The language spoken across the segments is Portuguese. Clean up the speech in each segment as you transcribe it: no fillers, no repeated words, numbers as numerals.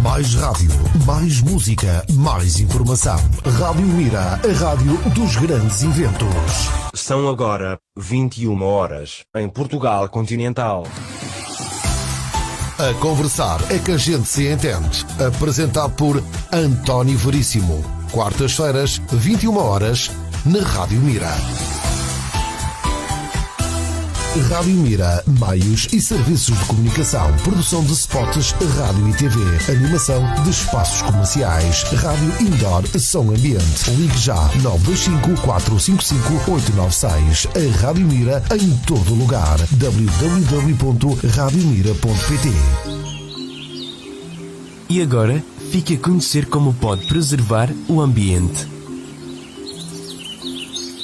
Mais rádio, mais música, mais informação. Rádio Mira, a rádio dos grandes eventos. São agora 21 horas em Portugal continental. A conversar é que a gente se entende. Apresentado por António Veríssimo. Quartas-feiras, 21 horas, na Rádio Mira. Rádio Mira, meios e serviços de comunicação, produção de spots, rádio e TV, animação de espaços comerciais, rádio indoor, som ambiente. Ligue já 925-455-896. A Rádio Mira em todo lugar. www.radiomira.pt. E agora, fique a conhecer como pode preservar o ambiente.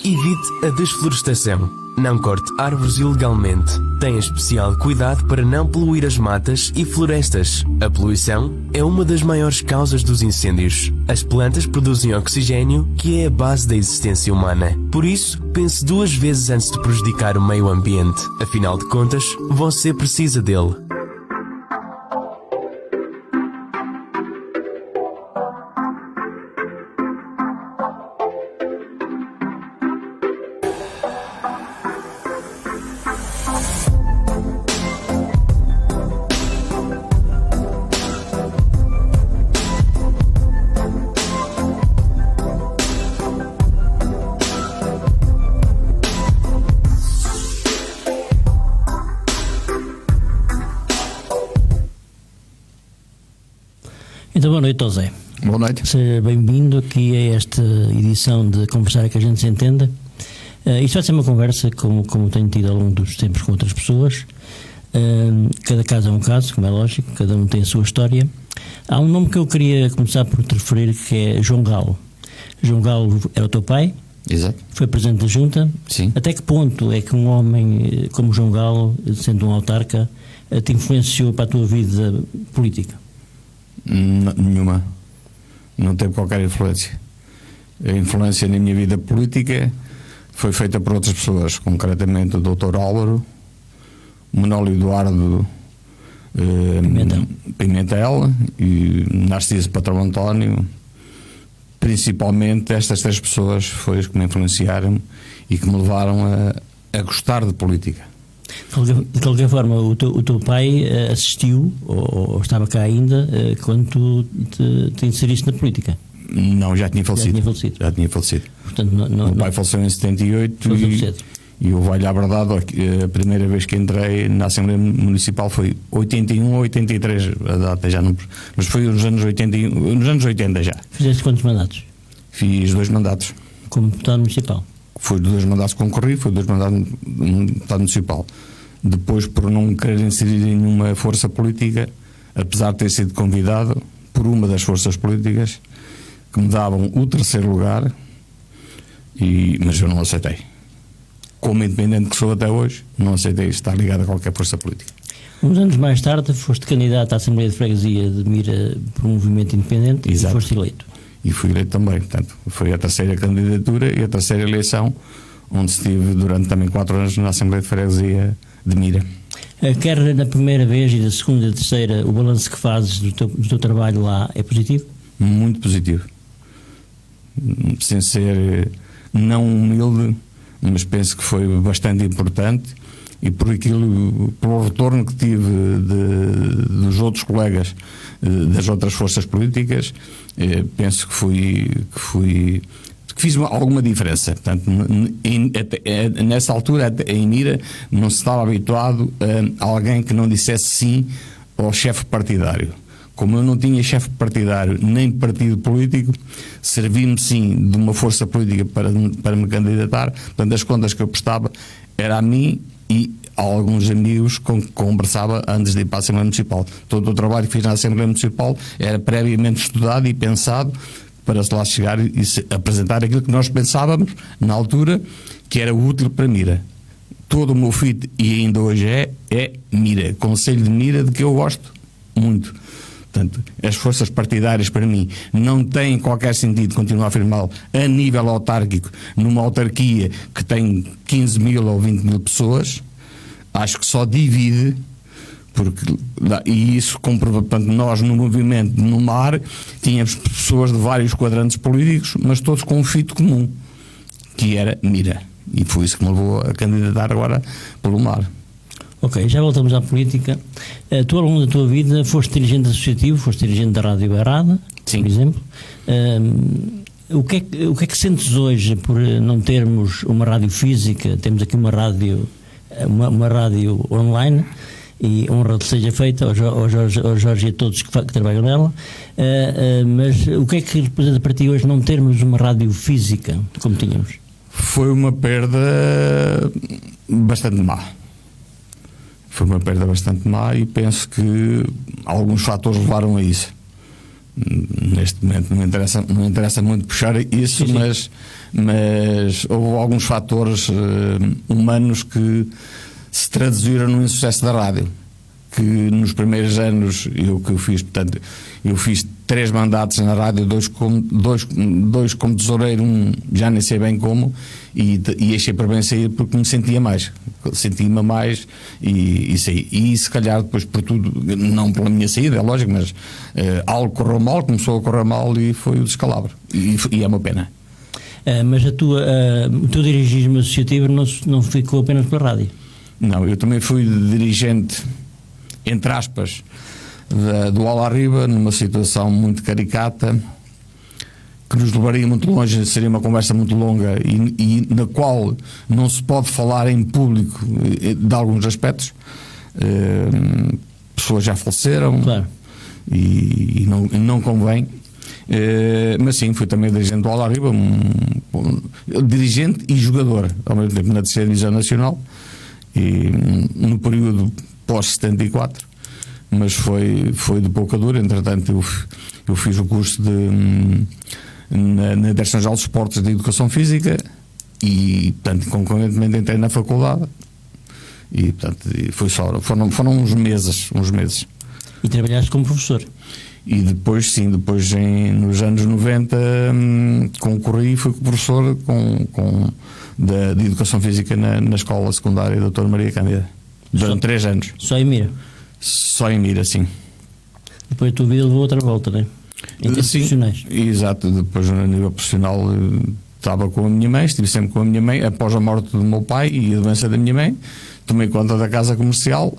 Evite a desflorestação. Não corte árvores ilegalmente. Tenha especial cuidado para não poluir as matas e florestas. A poluição é uma das maiores causas dos incêndios. As plantas produzem oxigênio, que é a base da existência humana. Por isso, pense duas vezes antes de prejudicar o meio ambiente. Afinal de contas, você precisa dele. Então, boa noite, José. Boa noite. Seja bem-vindo aqui a esta edição de Conversar é que a gente se entenda. Isto vai ser uma conversa como tenho tido ao longo dos tempos com outras pessoas. Cada caso é um caso, como é lógico, cada um tem a sua história. Há um nome que eu queria começar por te referir, que é João Galo. João Galo era o teu pai? Exato. Foi presidente da Junta? Sim. Até que ponto é que um homem como João Galo, sendo um autarca, te influenciou para a tua vida política? Nenhuma. Não teve qualquer influência. A influência na minha vida política foi feita por outras pessoas, concretamente o Dr. Álvaro, o Manólio Eduardo Pimentel e Narciso Patrão António. Principalmente estas três pessoas foram as que me influenciaram e que me levaram a gostar de política. De qualquer forma, o teu pai assistiu, ou estava cá ainda, quando tu te inseriste na política? Não, já tinha falecido. Já tinha falecido. Portanto, o pai faleceu em 78 e eu vou-lhe à verdade, a primeira vez que entrei na Assembleia Municipal foi 81 ou 83, a data já não... Mas foi nos anos 81, nos anos 80 já. Fizeste quantos mandatos? Fiz 2 mandatos. Como deputado municipal? Foi 2 mandatos que concorri, foi 2 mandatos de deputado municipal. Depois, por não querer inserir em nenhuma força política, apesar de ter sido convidado por uma das forças políticas que me davam o 3º lugar, mas eu não aceitei. Como independente que sou até hoje, não aceitei estar ligado a qualquer força política. Uns anos mais tarde foste candidato à Assembleia de Freguesia de Mira por um movimento independente. Exato. E foste eleito. E fui eleito também. Portanto, foi a 3ª candidatura e a 3ª eleição, onde estive durante também 4 anos na Assembleia de Freguesia de Mira. Quer na primeira vez e da segunda e da terceira, o balanço que fazes do teu trabalho lá é positivo? Muito positivo. Sem ser não humilde, mas penso que foi bastante importante, e por aquilo, pelo retorno que tive dos outros colegas das outras forças políticas, penso que fiz alguma diferença. Portanto, nessa altura, em Mira, não se estava habituado a alguém que não dissesse sim ao chefe partidário. Como eu não tinha chefe partidário nem partido político, servi-me sim de uma força política para me candidatar. Portanto, as contas que eu prestava era a mim e a alguns amigos com que conversava antes de ir para a Assembleia Municipal. Todo o trabalho que fiz na Assembleia Municipal era previamente estudado e pensado para lá chegar e apresentar aquilo que nós pensávamos na altura que era útil para Mira. Todo o meu fit, e ainda hoje é Mira, Conselho de Mira, de que eu gosto muito. Portanto, as forças partidárias, para mim, não têm qualquer sentido continuar a afirmá-lo a nível autárquico, numa autarquia que tem 15 mil ou 20 mil pessoas. Acho que só divide, E isso comprova, portanto, nós no movimento no MAR tínhamos pessoas de vários quadrantes políticos, mas todos com um fito comum, que era Mira. E foi isso que me levou a candidatar agora pelo MAR. Ok, já voltamos à política. Tu, ao longo da tua vida, foste dirigente associativo, foste dirigente da Rádio Beirada, por exemplo. O que é que sentes hoje por não termos uma rádio física? Temos aqui uma rádio online, e honra que seja feita ao Jorge e a todos que trabalham nela, mas o que é que representa para ti hoje não termos uma rádio física como tínhamos? Foi uma perda bastante má. E penso que alguns fatores levaram a isso. Neste momento não interessa muito puxar isso, sim. Mas houve alguns fatores humanos que se traduziram no insucesso da rádio. Que nos primeiros anos eu fiz 3 mandatos na rádio, 2 como tesoureiro, já nem sei bem como, e achei para bem sair porque me sentia-me mais e saí. E se calhar depois por tudo, não pela minha saída, é lógico, mas algo correu mal, começou a correr mal e foi o descalabro, e é uma pena. Mas o teu dirigismo associativo não ficou apenas pela rádio? Não, eu também fui dirigente, entre aspas, do Alariba, numa situação muito caricata, que nos levaria muito longe, seria uma conversa muito longa e na qual não se pode falar em público de alguns aspectos. Pessoas já faleceram, claro. E não convém. Mas sim, fui também dirigente do Alariba, dirigente e jogador ao mesmo tempo na terceira divisão nacional, e no período pós-74, mas foi de pouca dura. Entretanto eu fiz o curso na Direção-Geral dos Esportes de Educação Física e, portanto, concomitantemente entrei na faculdade e, portanto, foram uns meses. E trabalhaste como professor? E depois nos anos 90 concorri e fui professor de Educação Física na Escola Secundária Dr. Maria Cândida durante 3 anos. Só em Mira? Só em Mira, sim. Depois a tua vida levou outra volta, não é? Em termos profissionais. Exato, depois a nível profissional estava com a minha mãe, estive sempre com a minha mãe. Após a morte do meu pai e a doença da minha mãe, tomei conta da casa comercial,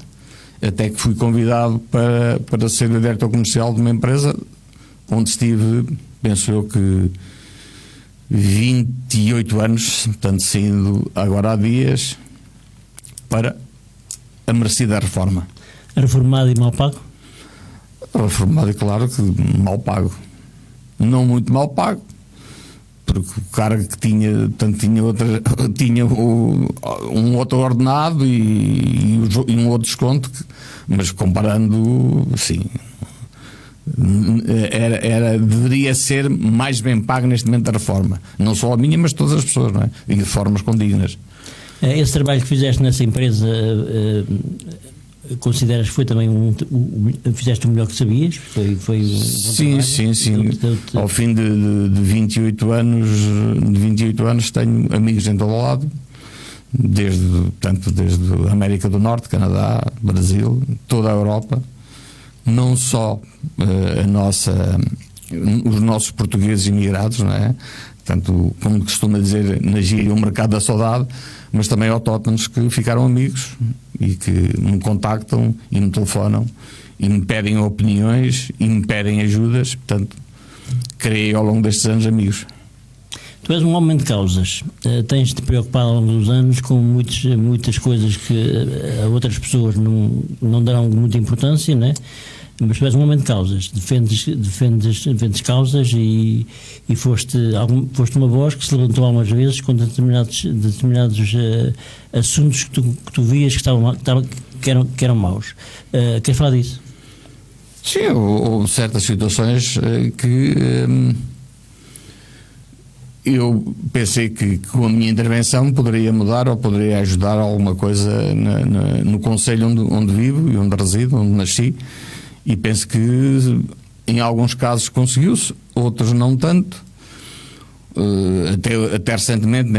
até que fui convidado para ser o diretor comercial de uma empresa onde estive, penso eu que 28 anos, portanto saindo agora há dias para a merecida reforma. Reformado e mal pago? Reformado, e claro que mal pago, não muito mal pago, porque o cargo que tinha, portanto, tinha um outro ordenado e um outro desconto, mas comparando, sim, deveria ser mais bem pago neste momento da reforma, não só a minha, mas todas as pessoas, não é? E de formas condignas. Esse trabalho que fizeste nessa empresa, consideras que foi também fizeste o melhor que sabias? Foi sim. Ao fim de 28 anos tenho amigos em todo o lado, desde a América do Norte, Canadá, Brasil, toda a Europa, não só os nossos portugueses imigrados, não é? Tanto, como costuma dizer na gíria, o mercado da saudade, mas também autóctonos que ficaram amigos e que me contactam e me telefonam e me pedem opiniões e me pedem ajudas. Portanto, criei ao longo destes anos amigos. Tu és um homem de causas, tens-te preocupado ao longo dos anos com muitas coisas que a outras pessoas não darão muita importância, não é? Mas tu és um homem de causas, defendes causas e foste uma voz que se levantou algumas vezes com determinados assuntos que tu vias que eram maus. Queres falar disso? Sim, houve certas situações que eu pensei que com a minha intervenção poderia mudar ou poderia ajudar a alguma coisa no concelho onde vivo e onde resido, onde nasci. E penso que em alguns casos conseguiu-se, outros não tanto. até recentemente,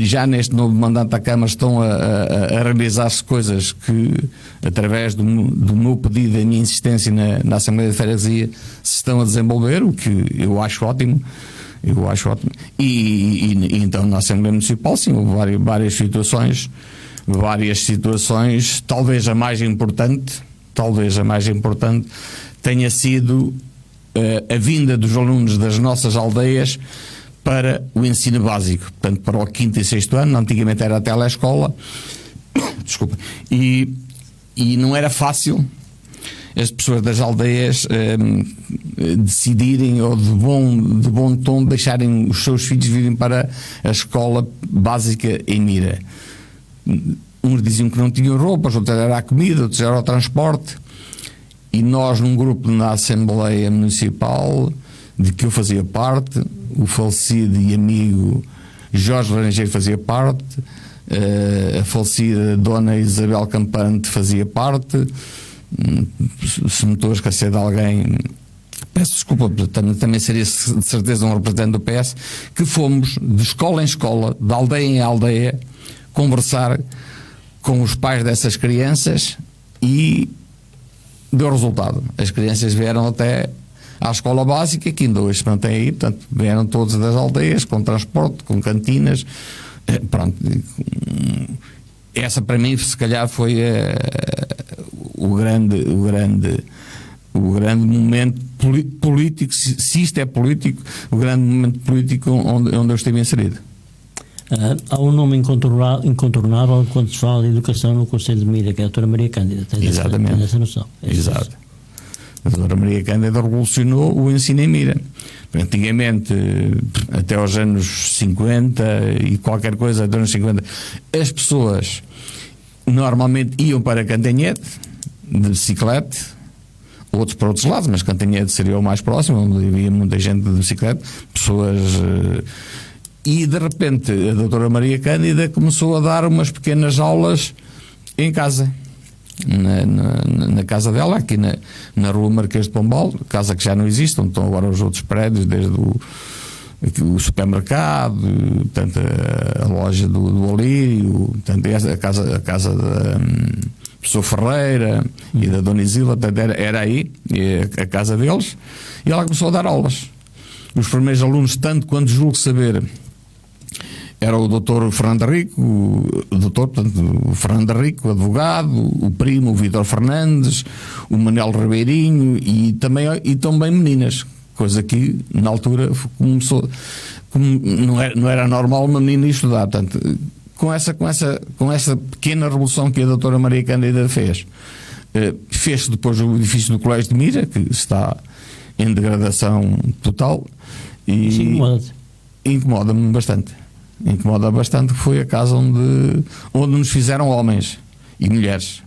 já neste novo mandato da Câmara, estão a realizar-se coisas que, através do meu pedido, da minha insistência na Assembleia de Freguesia, se estão a desenvolver, o que eu acho ótimo. E então na Assembleia Municipal, sim, houve várias situações, talvez a mais importante tenha sido a vinda dos alunos das nossas aldeias para o ensino básico, portanto para o 5º e 6º ano. Antigamente era a telescola, desculpa, e não era fácil as pessoas das aldeias decidirem, ou de bom tom, deixarem os seus filhos virem para a escola básica em Mira. Uns diziam que não tinham roupas, outros era a comida, outros era o transporte, e nós, num grupo na Assembleia Municipal de que eu fazia parte, o falecido e amigo Jorge Laranjeiro fazia parte, a falecida Dona Isabel Campante fazia parte. Se me estou a esquecer de alguém, peço desculpa, também seria de certeza um representante do PS, que fomos de escola em escola, de aldeia em aldeia, conversar com os pais dessas crianças, e deu resultado. As crianças vieram até à escola básica, que ainda hoje se mantém aí, portanto, vieram todos das aldeias, com transporte, com cantinas, pronto. Essa para mim, se calhar, foi o grande momento político, se isto é político, o grande momento político onde eu estive inserido. Há um nome incontornável quando se fala de educação no Conselho de Mira, que é a doutora Maria Cândida. Exatamente. Tem essa noção. Exato. A doutora Maria Cândida revolucionou o ensino em Mira. Antigamente, até aos anos 50 e qualquer coisa, até aos anos 50, as pessoas normalmente iam para Cantanhede de bicicleta, outros para outros lados, mas Cantanhede seria o mais próximo, onde havia muita gente de bicicleta, pessoas. E de repente a doutora Maria Cândida começou a dar umas pequenas aulas em casa, na casa dela, aqui na rua Marquês de Pombal, casa que já não existe, onde estão agora os outros prédios, desde o supermercado, portanto, a loja do Olírio, portanto, a casa da professor Ferreira e da Dona Isila, era aí a casa deles, e ela começou a dar aulas. Os primeiros alunos, tanto quanto julgo saber, era o doutor Fernando Rico, o Fernando Rico, advogado, o primo, o Vítor Fernandes, o Manuel Ribeirinho, e também meninas, coisa que na altura começou, não era normal uma menina estudar. Portanto, com essa pequena revolução que a doutora Maria Cândida fez depois o edifício do Colégio de Mira, que está em degradação total, e incomoda-me bastante. Incomoda bastante, que foi a casa onde nos fizeram homens e mulheres.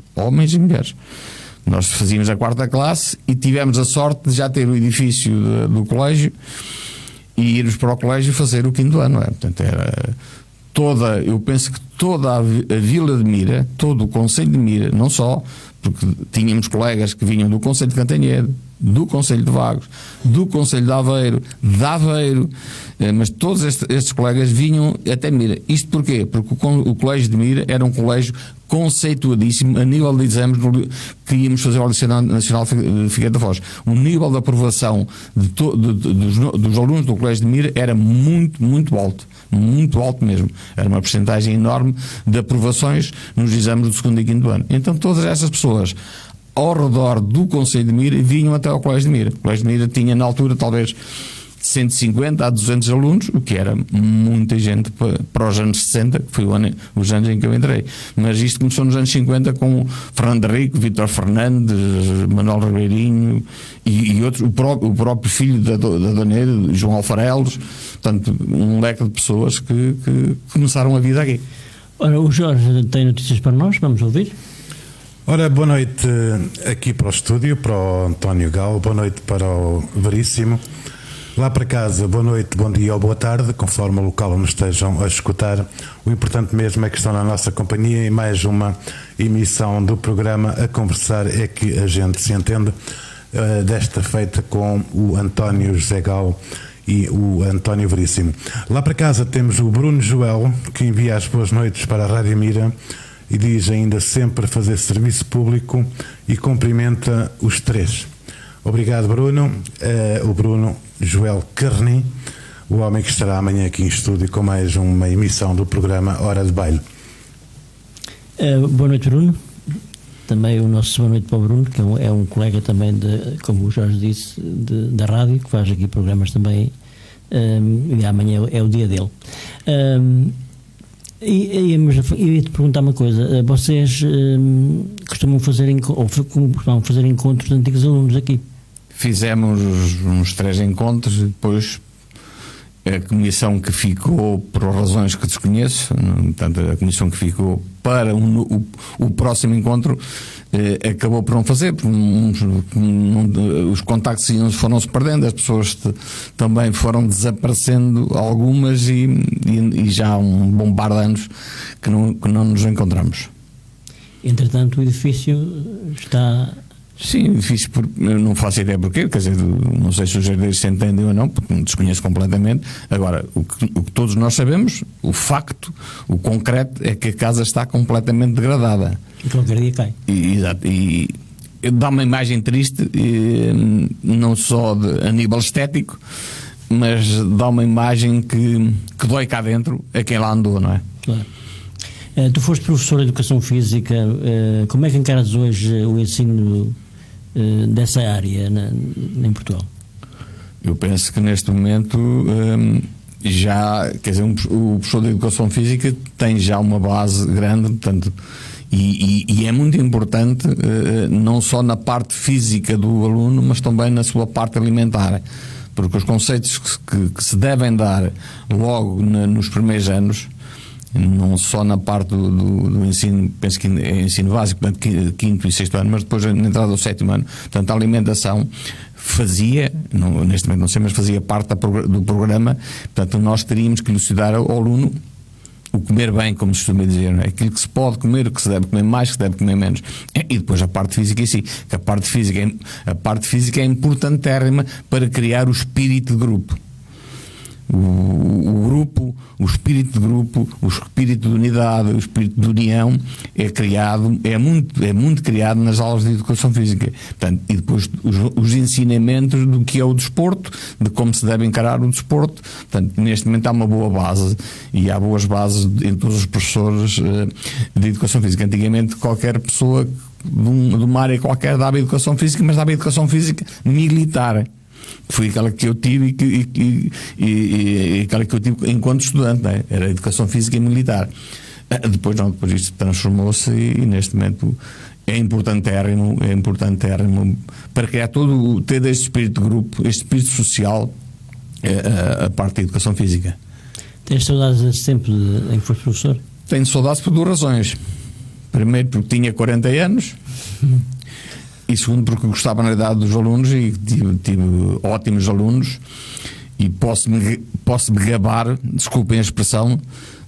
Nós fazíamos a 4ª classe e tivemos a sorte de já ter o edifício do colégio e irmos para o colégio fazer o 5º ano. Portanto, eu penso que toda a vila de Mira, todo o Conselho de Mira, não só, porque tínhamos colegas que vinham do Conselho de Cantanhede, do Conselho de Vagos, do Conselho de Aveiro, mas todos estes colegas vinham até Mira. Isto porquê? Porque o Colégio de Mira era um colégio conceituadíssimo a nível de exames que íamos fazer ao Liceu Nacional de Figueira da Foz. O nível de aprovação dos alunos do Colégio de Mira era muito, muito alto. Muito alto mesmo. Era uma percentagem enorme de aprovações nos exames do 2º e 5º ano. Então todas essas pessoas ao redor do Conselho de Mira vinham até ao Colégio de Mira. O Colégio de Mira tinha na altura talvez 150 a 200 alunos, o que era muita gente para os anos 60, que foi os anos em que eu entrei. Mas isto começou nos anos 50 com Fernando Rico, Vítor Fernandes, Manuel Ribeirinho e outros, o próprio filho da Dona Eira, João Alfarelos, portanto, um leque de pessoas que começaram a vida aqui. Ora, o Jorge tem notícias para nós, vamos ouvir. Ora, boa noite aqui para o estúdio, para o António Gal, boa noite para o Veríssimo. Lá para casa, boa noite, bom dia ou boa tarde, conforme o local onde estejam a escutar. O importante mesmo é que estão na nossa companhia e mais uma emissão do programa A Conversar é que a gente se entende, desta feita com o António José Gal e o António Veríssimo. Lá para casa temos o Bruno Joel, que envia as boas noites para a Rádio Mira e diz ainda sempre fazer serviço público e cumprimenta os três. Obrigado, Bruno. O Bruno Joel Carni, o homem que estará amanhã aqui em estúdio com mais uma emissão do programa Hora de Baile. Boa noite, Bruno. Também o nosso boa noite para o Bruno, que é um colega também, como o Jorge disse, da rádio, que faz aqui programas também, e amanhã é o dia dele. Mas eu ia te perguntar uma coisa: vocês costumam fazer encontros de antigos alunos aqui? Fizemos uns 3 encontros e depois a comissão que ficou, por razões que desconheço, portanto, a comissão que ficou para o próximo encontro acabou por não fazer, porque os contactos foram-se perdendo, as pessoas também foram desaparecendo, algumas, e já há um bom par de anos que não nos encontramos. Entretanto, o edifício está... Sim, fiz não faço ideia porquê, quer dizer, não sei se os herdeiros se entendem ou não, porque desconheço completamente. Agora, o que todos nós sabemos, o facto, o concreto, é que a casa está completamente degradada. E qualquer dia cai. Exato. E dá uma imagem triste, não só a nível estético, mas dá uma imagem que dói cá dentro a quem lá andou, não é? Claro. Tu foste professor de Educação Física, como é que encaras hoje o ensino dessa área em Portugal? Eu penso que neste momento já, quer dizer, o professor de Educação Física tem já uma base grande, portanto, e é muito importante, não só na parte física do aluno, mas também na sua parte alimentar, porque os conceitos que se devem dar logo nos primeiros anos, não só na parte do ensino, penso que é ensino básico, portanto, 5º e 6º ano, mas depois na entrada do 7º ano, portanto, a alimentação neste momento não sei, mas fazia parte do programa. Portanto, nós teríamos que elucidar ao aluno o comer bem, como se costuma dizer, não é? Aquilo que se pode comer, o que se deve comer mais, o que se deve comer menos. E depois a parte física em si, que a parte física é importantérrima para criar o espírito de grupo. O grupo, o espírito de grupo, o espírito de unidade, o espírito de união é criado, é muito criado nas aulas de Educação Física. Portanto, e depois os ensinamentos do que é o desporto, de como se deve encarar o desporto. Portanto, neste momento há uma boa base, e há boas bases em todos os professores de Educação Física. Antigamente qualquer pessoa de uma área qualquer dava Educação Física, mas dava Educação Física militar. Foi aquela que eu tive e aquela que eu tive enquanto estudante, não é? Era Educação Física e Militar. Depois isto transformou-se e neste momento é importantérrimo para criar ter este espírito de grupo, este espírito social, a parte da Educação Física. Tens saudades desse tempo em que foste professor? Tenho saudades por 2 razões. Primeiro, porque tinha 40 anos. E segundo, porque gostava na idade dos alunos e tive ótimos alunos, e posso-me gabar, desculpem a expressão,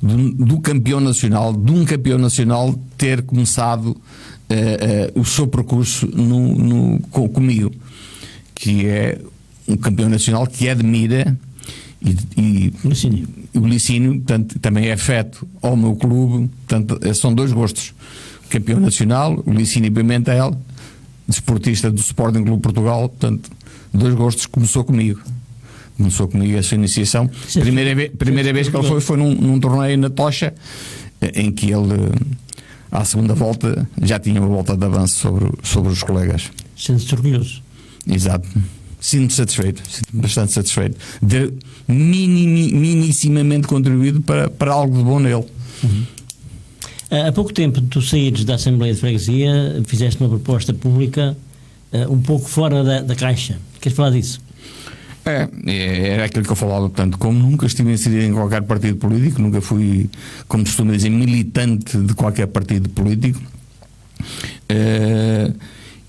de um campeão nacional ter começado o seu percurso comigo, que é um campeão nacional que admira e o Licínio, portanto, também é afeto ao meu clube. Portanto, são 2 gostos: o campeão nacional, o Licínio Pimentel, desportista do Sporting Clube Portugal. Portanto, 2 gostos. Começou comigo a sua iniciação. Primeira vez que ele foi num torneio na Tocha, em que ele, à segunda volta, já tinha uma volta de avanço sobre os colegas. Sente-se orgulhoso. Exato. Sinto-me bastante satisfeito de minimamente contribuído para algo de bom nele. Uhum. Há pouco tempo tu saíres da Assembleia de Freguesia, fizeste uma proposta pública um pouco fora da caixa. Queres falar disso? Era aquilo que eu falava. Portanto, como nunca estive inserido em qualquer partido político, nunca fui, como costuma dizer, militante de qualquer partido político,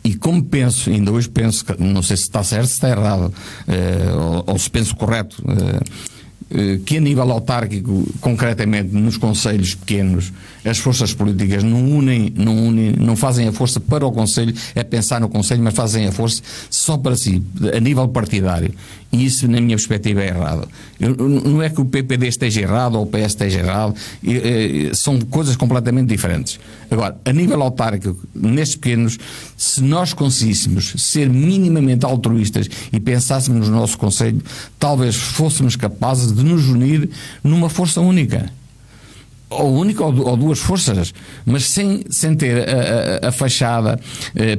e como penso, ainda hoje penso, não sei se está certo, se está errado, ou se penso correto, que a nível autárquico, concretamente nos concelhos pequenos, as forças políticas não fazem a força para o concelho, é pensar no concelho, mas fazem a força só para si, a nível partidário. E isso, na minha perspectiva, é errado. Não é que o PPD esteja errado ou o PS esteja errado, são coisas completamente diferentes. Agora, a nível autárquico, nestes pequenos, se nós conseguíssemos ser minimamente altruístas e pensássemos no nosso concelho, talvez fôssemos capazes de nos unir numa força única. Ou única ou duas forças, mas sem ter a fachada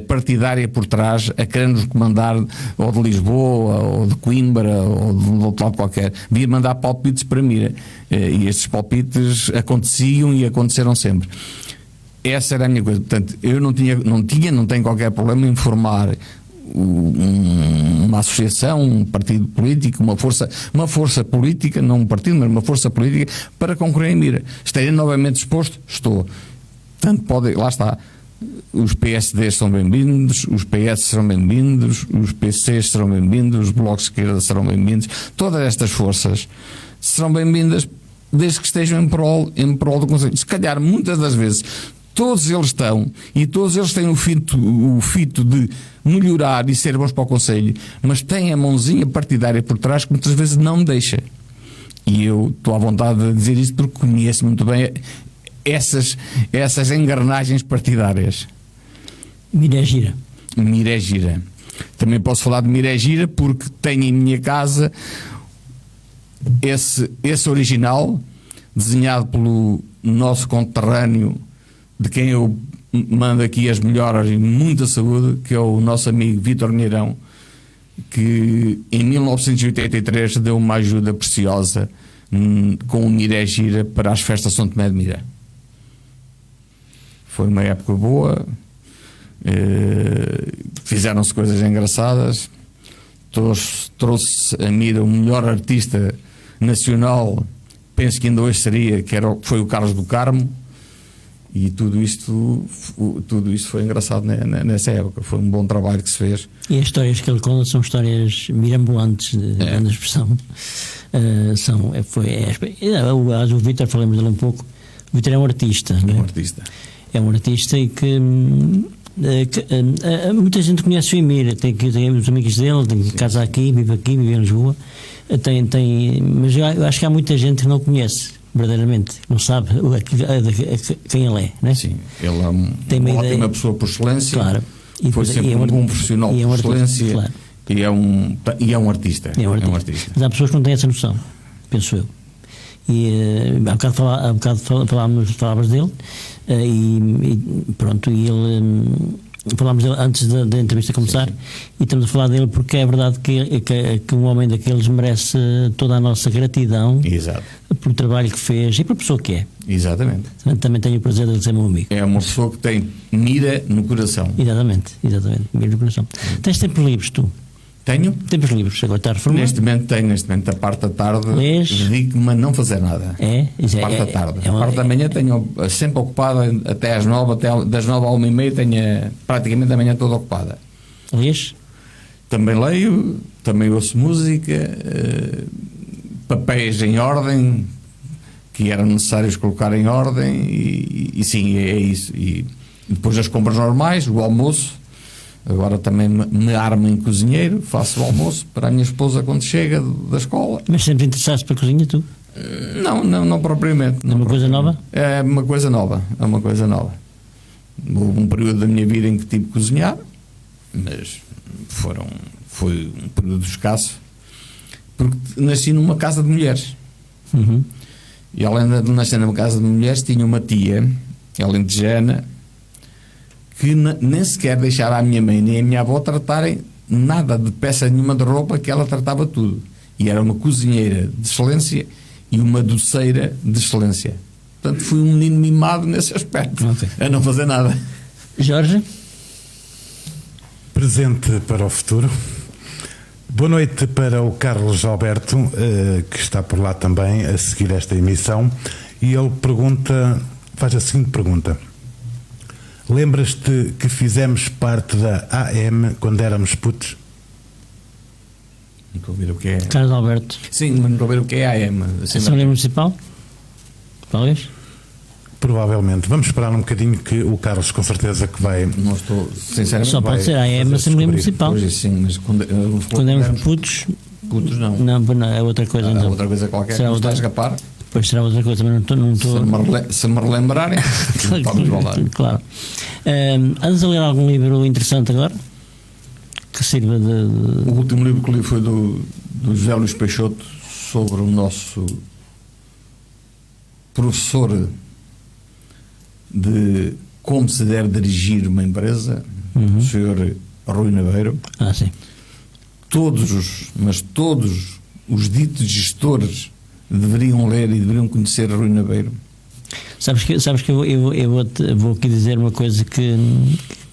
partidária por trás a querer nos comandar ou de Lisboa, ou de Coimbra, ou de outro lado qualquer. Devia mandar palpites para Mira. E estes palpites aconteciam e aconteceram sempre. Essa era a minha coisa. Portanto, eu não tenho qualquer problema em formar uma associação, um partido político, uma força política, não um partido, mas uma força política para concorrer em Mira. Estarei novamente disposto? Estou. Tanto pode, lá está. Os PSDs são bem-vindos, os PS serão bem-vindos, os PCs serão bem-vindos, os blocos de esquerda serão bem-vindos. Todas estas forças serão bem-vindas desde que estejam em prol do Conselho. Se calhar, muitas das vezes, todos eles estão, e todos eles têm o fito de melhorar e ser bons para o Conselho, mas têm a mãozinha partidária por trás que muitas vezes não deixa. E eu estou à vontade de dizer isto porque conheço muito bem essas engrenagens partidárias. Miré Gira. Miré Gira. Também posso falar de Miré Gira porque tenho em minha casa esse original, desenhado pelo nosso conterrâneo, de quem eu mando aqui as melhoras e muita saúde, que é o nosso amigo Vítor Neirão, que em 1983 deu uma ajuda preciosa com o Miré Gira para as festas de São Tomé de Mira. Foi uma época boa, fizeram-se coisas engraçadas, trouxe a Mira o melhor artista nacional, penso que ainda hoje seria, foi o Carlos do Carmo. E tudo isto foi engraçado nessa época. Foi um bom trabalho que se fez. E as histórias que ele conta são histórias mirambulantes, de expressão. O Vítor, falamos dele um pouco. O Vítor é um artista. É um artista e que muita gente conhece o Emir. Tem os amigos dele, tem casa aqui, vive em Lisboa. Mas eu acho que há muita gente que não conhece verdadeiramente, não sabe quem ele é, né? Sim, ele é uma ótima pessoa por excelência, claro. E foi sempre um bom profissional por excelência, claro. e é um artista. É um artista. Mas há pessoas que não têm essa noção, penso eu. E há bocado falávamos dele, e pronto, e ele. Falámos dele antes da entrevista começar. Sim. E estamos a falar dele porque é verdade que um homem daqueles merece toda a nossa gratidão. Exato. Pelo trabalho que fez e pela pessoa que é. Exatamente. Também tenho o prazer de ser meu amigo. É uma pessoa que tem mira no coração. Exatamente, mira no coração. Tens tempos livres tu? Tenho. Tempos livres, agora está reformado? Neste momento, a parte da tarde, dedico-me a não fazer nada. A parte da tarde. A parte da manhã tenho sempre ocupada até às 9, das 9 à 1h30 tenho praticamente a manhã toda ocupada. Lês? Também leio, também ouço música, papéis em ordem, que eram necessários colocar em ordem, e sim, é isso. E depois as compras normais, o almoço. Agora também me armo em cozinheiro, faço o almoço para a minha esposa quando chega da escola. Mas sempre interessaste para a cozinha, tu? Não propriamente. É uma coisa nova? É uma coisa nova. Houve um período da minha vida em que tive que cozinhar, mas foi um período escasso, porque nasci numa casa de mulheres. Uhum. E além de nascer numa casa de mulheres, tinha uma tia, alentejana, que nem sequer deixava a minha mãe nem a minha avó tratarem nada de peça nenhuma de roupa, que ela tratava tudo. E era uma cozinheira de excelência e uma doceira de excelência. Portanto, fui um menino mimado nesse aspecto, a não fazer nada. Jorge? Presente para o futuro. Boa noite para o Carlos Alberto, que está por lá também a seguir esta emissão, e ele faz a seguinte pergunta: lembras-te que fizemos parte da AM quando éramos putos? Não estou a ver o que é. Carlos Alberto. Sim, mas não estou a ver o que é a AM. Assembleia Municipal? Talvez? Provavelmente. Vamos esperar um bocadinho, que o Carlos com certeza que vai... Não estou, sinceramente... Só pode ser a AM Assembleia Municipal. Pois sim, mas quando éramos putos... putos, não. Não, é outra coisa. É então. outra coisa qualquer Será que está a outra- escapar. Pois será outra coisa, mas não estou. Se me relembrarem, vamos falar. Claro. Andas a ler algum livro interessante agora? Que sirva de. O último livro que li foi do José Luís Peixoto, sobre o nosso professor de como se deve dirigir uma empresa, o Sr. Rui Nabeiro. Sim. Todos os ditos gestores deveriam ler e deveriam conhecer Rui Nabeiro. Sabes que eu vou aqui dizer uma coisa que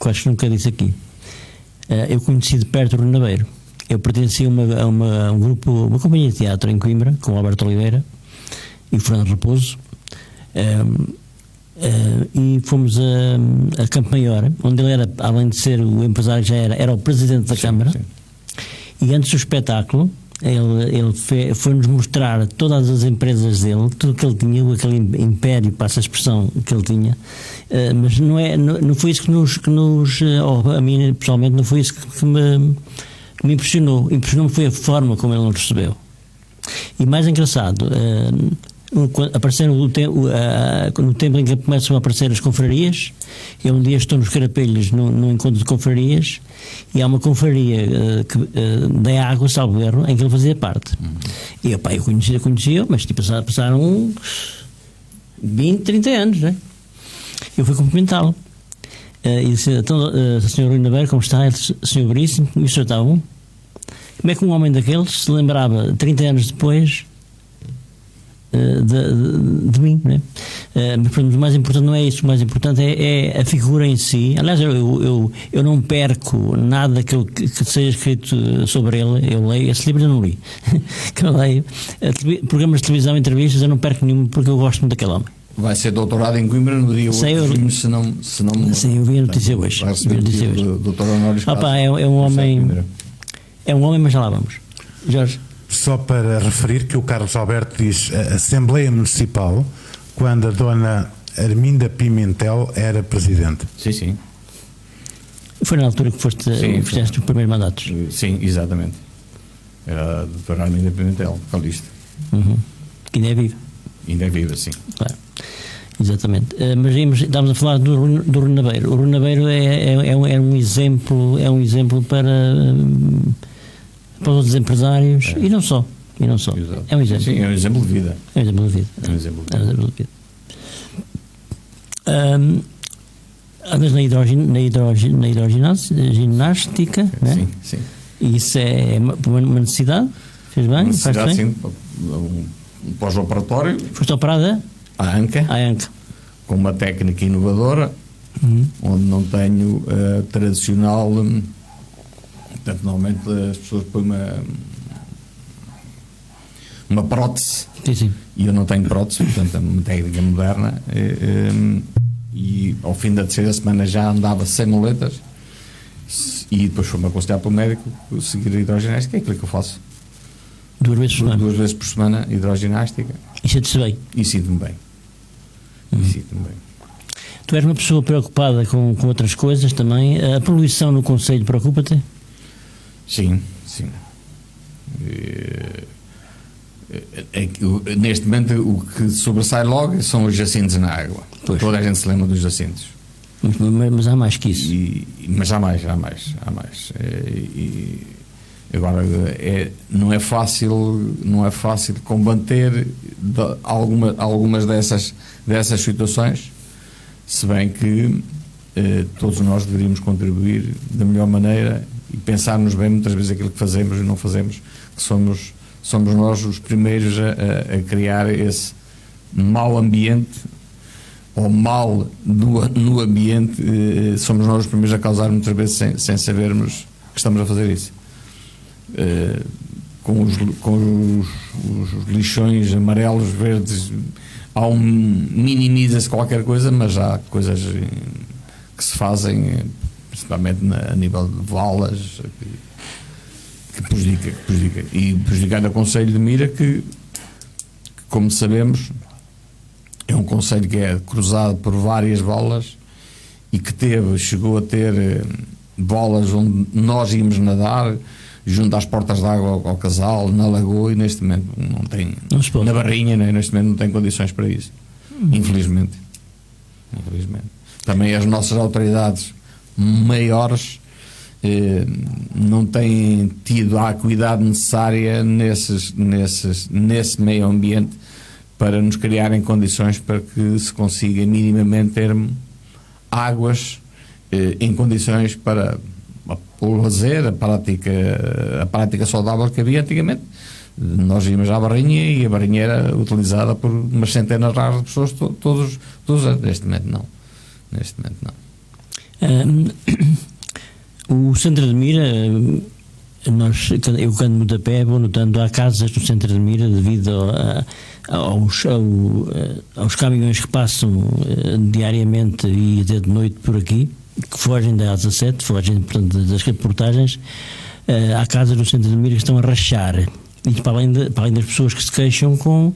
acho que nunca disse aqui. Eu conheci de perto o Rui Nabeiro. Eu pertencia a um grupo, uma companhia de teatro em Coimbra, com o Alberto Oliveira e o Fernando Raposo, e fomos a Campo Maior, onde ele era, além de ser o empresário, já era o presidente da Câmara. Sim. E antes do espetáculo, ele foi-nos mostrar todas as empresas dele, tudo que ele tinha, aquele império, passa a expressão que ele tinha, mas não foi isso que nos a mim pessoalmente, não foi isso que me impressionou. Impressionou-me foi a forma como ele nos recebeu. E mais engraçado, apareceram no tempo em que começam a aparecer as confrarias. Eu um dia estou nos Carapelhos num encontro de confrarias, e há uma confraria da água, salvo erro, em que ele fazia parte. E eu conhecia, mas tipo, passaram 20, 30 anos, né? Eu fui cumprimentá-lo e disse: então, Sr. Rui Nabeiro, como está? Ele disse: Sr. Veríssimo, como está bom? Como é que um homem daqueles se lembrava 30 anos depois de mim, né? Mas o mais importante não é isso, o mais importante é a figura em si. Aliás, eu não perco nada que seja escrito sobre ele. Eu leio, esse livro eu não li, que eu leio programas de televisão, entrevistas, eu não perco nenhum, porque eu gosto muito daquele homem. Vai ser doutorado em Coimbra no dia 8 de junho, se não Sim, eu vi a notícia hoje. Vai receber o doutor honoris causa. É um homem, mas já lá vamos. Jorge. Só para referir que o Carlos Alberto diz Assembleia Municipal, quando a dona Arminda Pimentel era presidente. Sim. Foi na altura que fizeste os primeiros mandatos. Sim, exatamente. Era a doutora Arminda Pimentel, calista. Que ainda é viva. Ainda é viva, sim. Claro. Exatamente. Mas estávamos a falar do Rui Nabeiro. O Rui Nabeiro é um exemplo para os outros empresários, e não só. Exato. É um exemplo. Sim, é um exemplo de vida. É um exemplo de vida. Andas na hidroginástica, né? Sim. E isso é uma necessidade? Fez bem? Necessidade, sim. Um pós-operatório. Foste operada? À anca. Com uma técnica inovadora, onde não tenho tradicional. Portanto, normalmente as pessoas põem uma prótese. Sim. E eu não tenho prótese, portanto é uma técnica moderna, e ao fim da terceira semana já andava sem muletas, e depois foi-me aconselhar pelo médico seguir a hidroginástica. É aquilo que eu faço 2 vezes por semana. 2 vezes por semana hidroginástica. E sentes-te bem? E sinto-me bem. Tu és uma pessoa preocupada com outras coisas também. A poluição no concelho preocupa-te? Sim. Neste momento o que sobressai logo são os jacintos na água. Pois. Toda a gente se lembra dos jacintos. Mas há mais que isso. Mas há mais. Agora não é fácil combater algumas dessas situações, se bem que todos nós deveríamos contribuir da melhor maneira e pensarmos bem muitas vezes aquilo que fazemos e não fazemos, que somos nós os primeiros a criar esse mau ambiente, ou mal no ambiente. Somos nós os primeiros a causar muitas vezes sem sabermos que estamos a fazer isso. Com os lixões amarelos, verdes, minimiza-se qualquer coisa, mas há coisas que se fazem, principalmente a nível de valas, que prejudica. E prejudicar o concelho de Mira, que como sabemos é um concelho que é cruzado por várias valas e que chegou a ter bolas onde nós íamos nadar, junto às portas de água ao casal, na lagoa, e neste momento não tem, na Barrinha, né? Neste momento não tem condições para isso, infelizmente. Também as nossas autoridades maiores não têm tido a acuidade necessária nesse meio ambiente para nos criarem condições para que se consiga minimamente ter águas em condições para o lazer, a prática saudável que havia antigamente. Nós íamos à Barrinha e a Barrinha era utilizada por umas centenas raras de pessoas todos os anos. Neste momento não. O Centro de Mira, eu quando mudo a pé vou notando, há casas no Centro de Mira devido aos caminhões que passam diariamente e até de noite por aqui, que fogem da A17, fogem, portanto, das reportagens. Há casas no Centro de Mira que estão a rachar, e para além das pessoas que se queixam com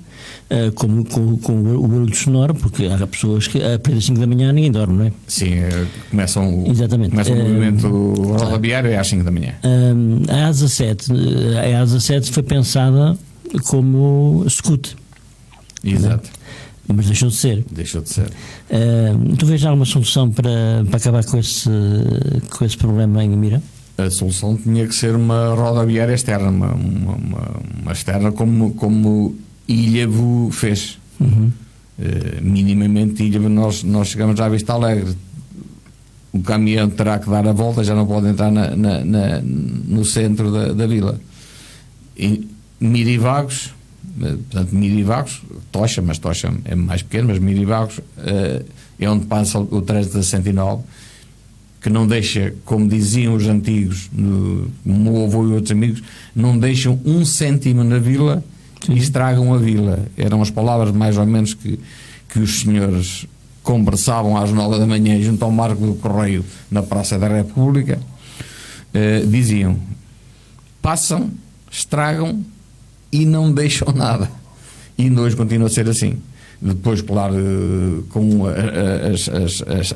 o barulho sonoro, porque há pessoas que a partir das 5 da manhã ninguém dorme, não é? Sim, começa o movimento rodoviário às 5 da manhã. A A17 foi pensada como scoot. Exato. Mas deixou de ser. Tu vês alguma solução para acabar com esse problema em Mira? A solução tinha que ser uma rodoviária externa, uma externa como Ilhavo fez. Minimamente Ilhavo, nós chegamos à Vista Alegre, o caminhão terá que dar a volta, já não pode entrar no centro da vila. Mira e Vagos, portanto, Mira e Vagos, Tocha é mais pequeno, mas Mira e Vagos é onde passa o trânsito da 109, que não deixa, como diziam os antigos, o meu avô e outros amigos, não deixam 1 cêntimo na vila. Sim. E estragam a vila. Eram as palavras mais ou menos que os senhores conversavam às 9 da manhã junto ao Marco do Correio na Praça da República. Diziam: passam, estragam e não deixam nada. E hoje continua a ser assim. Depois, claro, com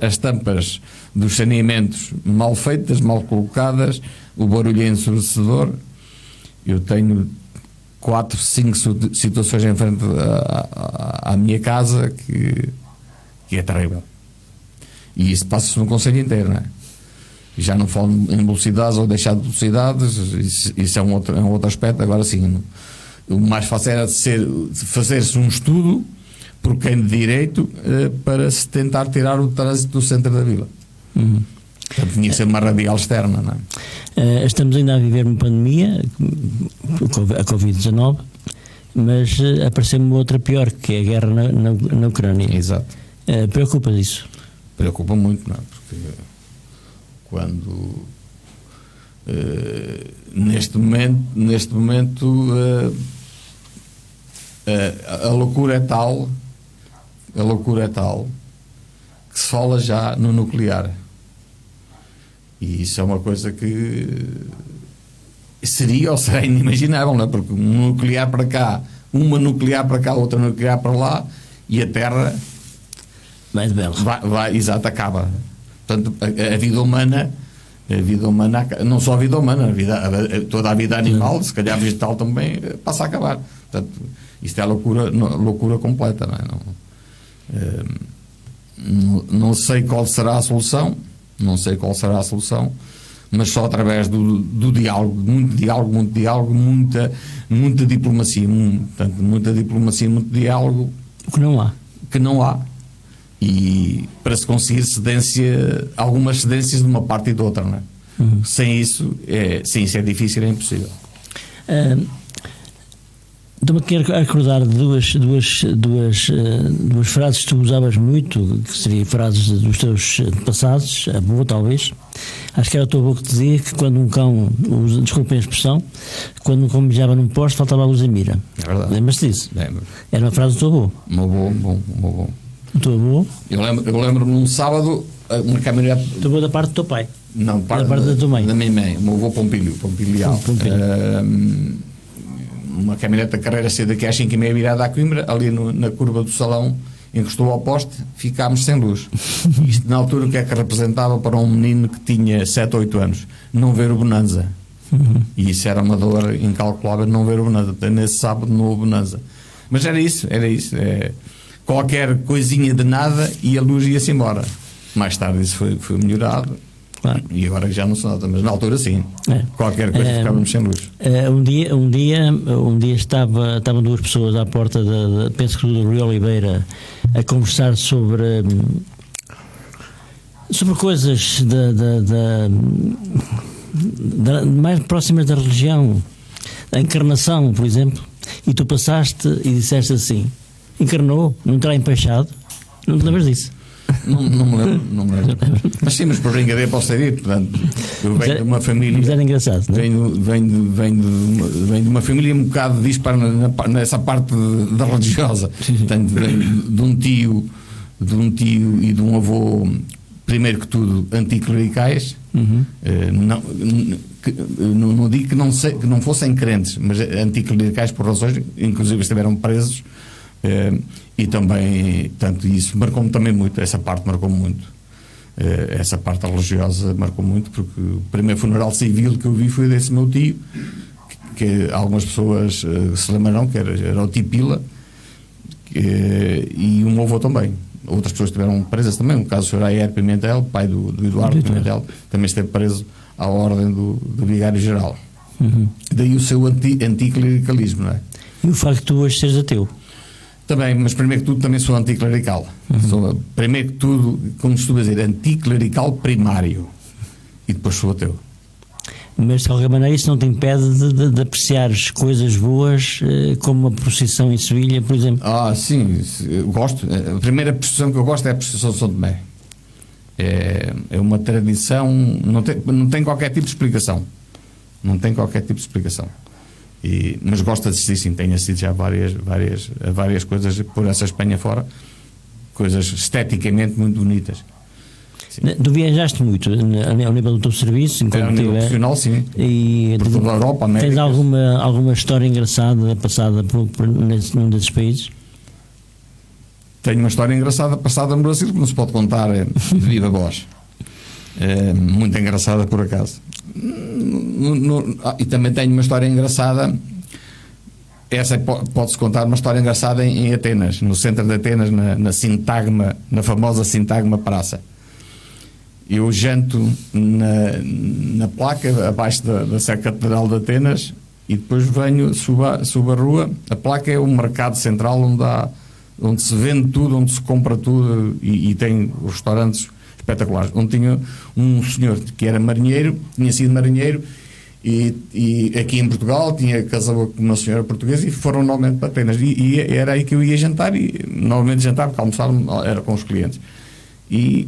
as tampas dos saneamentos mal feitas, mal colocadas, o barulho é ensurdecedor. Eu tenho 4, 5 situações em frente à minha casa que é terrível. E isso passa-se no concelho inteiro, não é? Já não falo em velocidades ou deixar de velocidades, isso é um outro aspecto. Agora sim, o mais fácil era fazer-se um estudo por quem de direito para se tentar tirar o trânsito do centro da vila. Portanto, tinha que ser uma radial externa, não é? Estamos ainda a viver uma pandemia, a Covid-19, mas apareceu-me outra pior, que é a guerra na Ucrânia. Exato. Preocupa isso? Preocupa muito, não é? Porque quando neste momento a loucura é tal que se fala já no nuclear. E isso é uma coisa que seria ou será inimaginável, não é? Porque uma nuclear para cá, outra nuclear para lá, e a Terra vai acaba. Portanto, a vida humana, não só a vida humana, toda a vida animal, se calhar vegetal também, passa a acabar. Portanto, isto é loucura completa, não é? Não sei qual será a solução. Mas só através do diálogo, muito diálogo, muita diplomacia, muito diálogo que não há, e para se conseguir algumas cedências de uma parte e de outra, não é? Sem isso é difícil, é impossível. Estou-me aqui a recordar de duas frases que tu usavas muito, que seriam frases dos teus passados, a boa talvez. Acho que era o teu avô que dizia que quando um cão, desculpem a expressão, quando um cão mijava num poste faltava a luz em mira. É verdade. Lembras-te disso? Lembro. Era uma frase do teu avô. O meu avô. O teu avô? Eu lembro-me num sábado, uma caminhonete. O teu avô da parte do teu pai? Não, da parte da tua mãe. Da minha mãe. O meu avô Pompilial. Uma caminhonete da carreira cedo daqui às 5h30 virada à Coimbra, ali na curva do Salão, encostou ao poste, ficámos sem luz. Isto na altura o que é que representava para um menino que tinha 7 ou 8 anos? Não ver o Bonanza. E isso era uma dor incalculável, não ver o Bonanza. Nesse sábado não houve Bonanza. Mas era isso. Qualquer coisinha de nada e a luz ia-se embora. Mais tarde isso foi melhorado. Claro. E agora já não se nota, mas na altura sim. Qualquer coisa ficávamos sem luz. Um dia estavam duas pessoas à porta penso que do Rio Oliveira, a conversar sobre coisas mais próximas da religião, a encarnação, por exemplo, e tu passaste e disseste assim: encarnou, não terá empachado? Não te lembras disso? Não me lembro. Mas sim, mas por brincadeira posso ter dito. Portanto, eu venho de uma família. Mas era engraçado, não é? Venho de uma família um bocado dispara nessa parte da religiosa. Portanto, venho de um tio e de um avô, primeiro que tudo, anticlericais. Não digo que não fossem crentes, mas anticlericais por razões, inclusive estiveram presos. E também, tanto isso marcou-me também muito, essa parte marcou muito, essa parte religiosa marcou muito, porque o primeiro funeral civil que eu vi foi desse meu tio, que algumas pessoas se lembrarão que era o tio Pila, e o meu avô também. Outras pessoas estiveram presas também, no caso do Sr. Ayer Pimentel, pai do Eduardo Pimentel, também esteve preso à ordem do Vigário-Geral. Daí o seu anticlericalismo, não é? E o facto de tu hoje seres ateu? Também, mas primeiro que tudo também sou anticlerical. Sou, primeiro que tudo, como costumo dizer, anticlerical primário. E depois sou ateu. Mas de qualquer maneira isso não te impede de apreciares coisas boas, como a procissão em Sevilha, por exemplo. Sim, eu gosto. A primeira procissão que eu gosto é a procissão de São Tomé. É uma tradição, não tem qualquer tipo de explicação. Não tem qualquer tipo de explicação. Mas gosto de assistir, sim, tenho assistido já várias coisas por essa Espanha fora, coisas esteticamente muito bonitas. Sim. Tu viajaste muito ao nível do teu serviço, ao nível profissional, sim, por toda a Europa, América. Tens alguma história engraçada passada num desses países? Tenho uma história engraçada passada no Brasil que não se pode contar de viva voz. Muito engraçada, por acaso. E também tenho uma história engraçada. Essa pode-se contar, uma história engraçada em Atenas, no centro de Atenas, na Sintagma, na famosa Sintagma Praça. Eu janto na placa abaixo da Catedral de Atenas e depois subo a rua. A placa é o mercado central onde se vende tudo, onde se compra tudo, e tem os restaurantes espetaculares, onde tinha um senhor que era marinheiro, tinha sido marinheiro, e aqui em Portugal tinha casado com uma senhora portuguesa e foram novamente para Atenas, e era aí que eu ia jantar, e novamente jantar, porque almoçar era com os clientes, e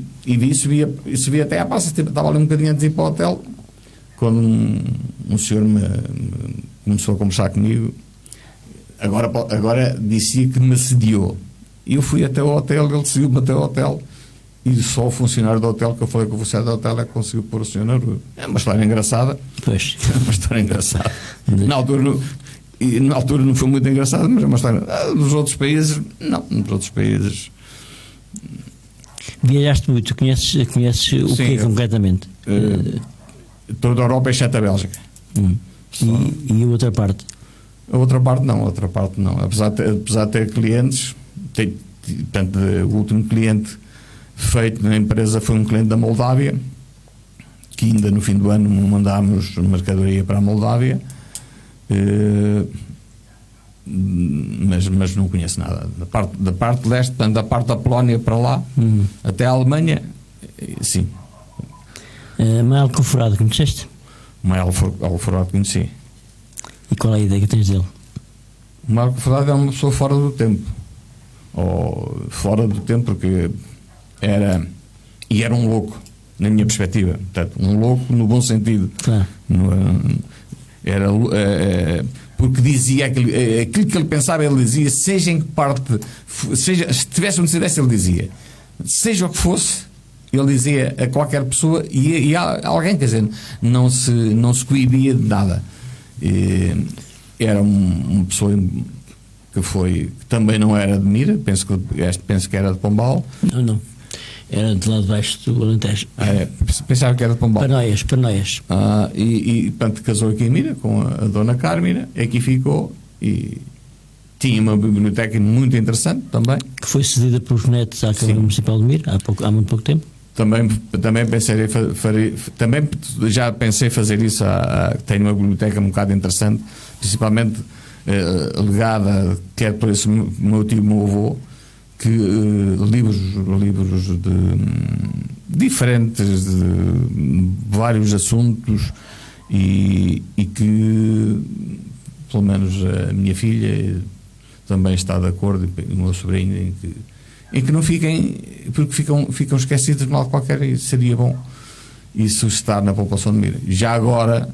subi até à praça, estava ali um bocadinho antes de ir para o hotel, quando um senhor começou a conversar comigo. Agora dizia que me assediou, e eu fui até o hotel, ele seguiu-me até o hotel, e só o funcionário do hotel, que eu falei com o funcionário do hotel, é que conseguiu pôr o senhor na rua. É uma história engraçada. Pois. É uma história engraçada. Na altura não foi muito engraçado, mas é uma história. Nos outros países, não. Nos outros países. Viajaste muito, conheces o quê concretamente? Toda a Europa, exceto a Bélgica. E a outra parte? A outra parte não. Apesar de ter clientes, portanto, o último cliente feito na empresa foi um cliente da Moldávia, que ainda no fim do ano mandámos mercadoria para a Moldávia, mas não conheço nada. Da parte leste, portanto, da parte da Polónia para lá, até a Alemanha, sim. Mael Alcoforado, conheceste? Mael Alcoforado conheci. E qual é a ideia que tens dele? O Mael Alcoforado é uma pessoa fora do tempo. Porque era um louco, na minha perspectiva. Portanto, um louco no bom sentido. Claro. Porque dizia aquilo que ele pensava, ele dizia, seja em que parte, se tivesse um decidesse, ele dizia, seja o que fosse, ele dizia a qualquer pessoa, e a alguém, quer dizer, não se coibia de nada. Era uma pessoa que também não era de Mira, penso que era de Pombal. Não. Era de lá de baixo do Alentejo. Pensava que era de Pombal. Panóias. E portanto, casou aqui em Mira com a dona Cármina, aqui ficou e tinha uma biblioteca muito interessante também. Que foi cedida pelos netos à Câmara Municipal de Mira há muito pouco tempo. Também já pensei fazer isso. Tenho uma biblioteca um bocado interessante, principalmente legada, quer por esse meu tio, meu avô, que livros diferentes de vários assuntos e que pelo menos a minha filha também está de acordo, e o meu sobrinho, em que não fiquem, porque ficam esquecidos de mal qualquer, e seria bom isso estar na população de Mira. Já agora